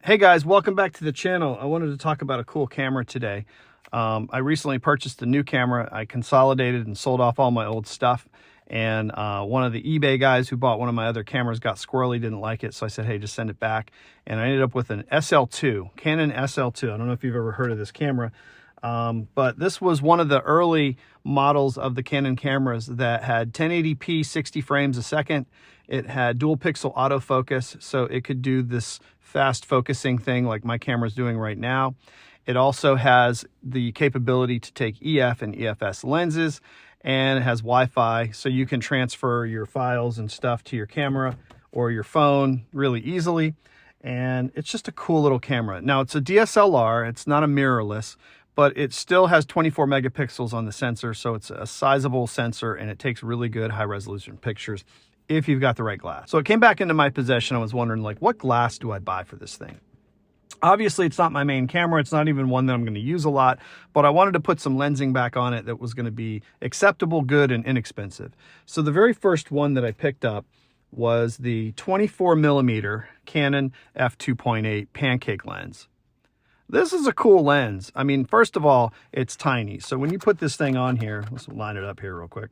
Hey guys, welcome back to the channel. I wanted to talk about a cool camera today. I recently purchased a new camera. I consolidated and sold off all my old stuff. And one of the eBay guys who bought one of my other cameras got squirrely, didn't like it. So I said, hey, just send it back. And I ended up with an SL2, Canon SL2. I don't know if you've ever heard of this camera. But this was one of the early models of the Canon cameras that had 1080p 60 frames a second. It had dual pixel autofocus, so it could do this fast focusing thing like my camera's doing right now. It also has the capability to take EF and EFS lenses, and it has Wi-Fi, so you can transfer your files and stuff to your camera or your phone really easily. And it's just a cool little camera. Now, it's a DSLR, it's not a mirrorless, but it still has 24 megapixels on the sensor, so it's a sizable sensor, and it takes really good high-resolution pictures if you've got the right glass. So it came back into my possession. I was wondering, like, what glass do I buy for this thing? Obviously, it's not my main camera. It's not even one that I'm going to use a lot, but I wanted to put some lensing back on it that was going to be acceptable, good, and inexpensive. So the very first one that I picked up was the 24 millimeter Canon f2.8 pancake lens. This is a cool lens. I mean, first of all, it's tiny. So when you put this thing on here, let's line it up here real quick.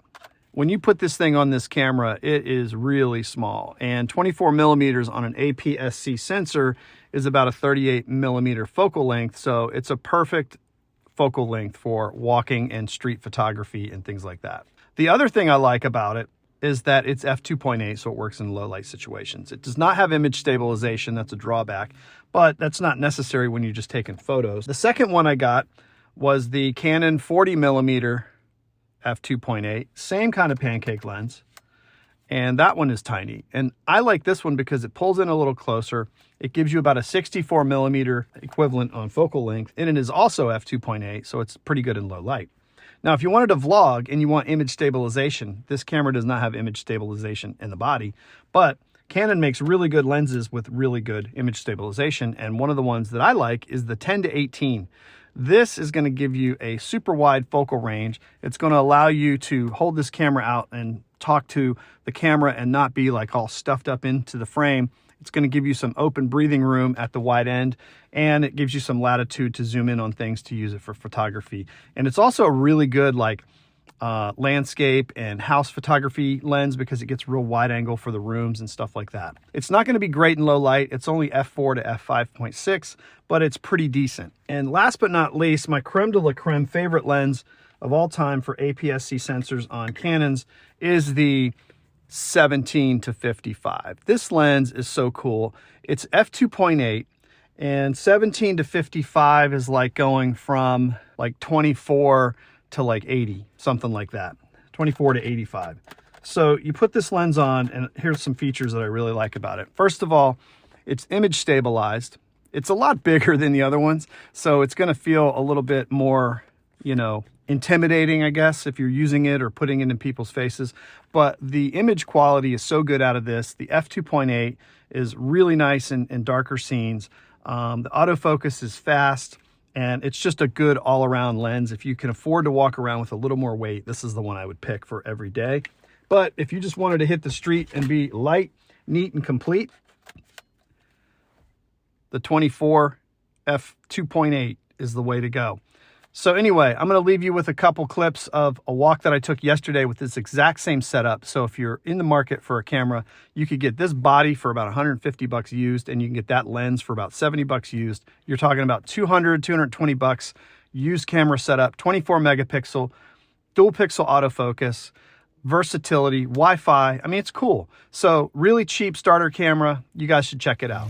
When you put this thing on this camera, it is really small. And 24 millimeters on an APS-C sensor is about a 38 millimeter focal length. So it's a perfect focal length for walking and street photography and things like that. The other thing I like about it is that it's f2.8, so it works in low light situations. It does not have image stabilization. That's a drawback, but that's not necessary when you're just taking photos. The second one I got was the Canon 40 millimeter f2.8, same kind of pancake lens, and that one is tiny. And I like this one because it pulls in a little closer. It gives you about a 64 millimeter equivalent on focal length, and it is also f2.8, so it's pretty good in low light. Now, if you wanted to vlog and you want image stabilization, this camera does not have image stabilization in the body, but Canon makes really good lenses with really good image stabilization, and one of the ones that I like is the 10 to 18. This is going to give you a super wide focal range. It's going to allow you to hold this camera out and talk to the camera and not be like all stuffed up into the frame. It's going to give you some open breathing room at the wide end, and it gives you some latitude to zoom in on things to use it for photography. And it's also a really good like landscape and house photography lens because it gets real wide angle for the rooms and stuff like that. It's not going to be great in low light. It's only f4 to f5.6, but it's pretty decent. And last but not least, my creme de la creme favorite lens of all time for APS-C sensors on Canons is the 17 to 55. This lens is so cool. It's f2.8, and 17 to 55 is like going from like 24 to like 80, something like that, 24 to 85. So you put this lens on, and here's some features that I really like about it. First of all, it's image stabilized. It's a lot bigger than the other ones, so it's going to feel a little bit more, you know, intimidating, I guess, if you're using it or putting it in people's faces. But the image quality is so good out of this. The f2.8 is really nice in darker scenes. The autofocus is fast, and it's just a good all-around lens. If you can afford to walk around with a little more weight, this is the one I would pick for every day. But if you just wanted to hit the street and be light, neat, and complete, the 24 f2.8 is the way to go. So anyway, I'm going to leave you with a couple clips of a walk that I took yesterday with this exact same setup. So if you're in the market for a camera, you could get this body for about 150 bucks used, and you can get that lens for about 70 bucks used. You're talking about 220 bucks used camera setup, 24 megapixel, dual pixel autofocus, versatility, Wi-Fi. I mean, it's cool. So really cheap starter camera. You guys should check it out.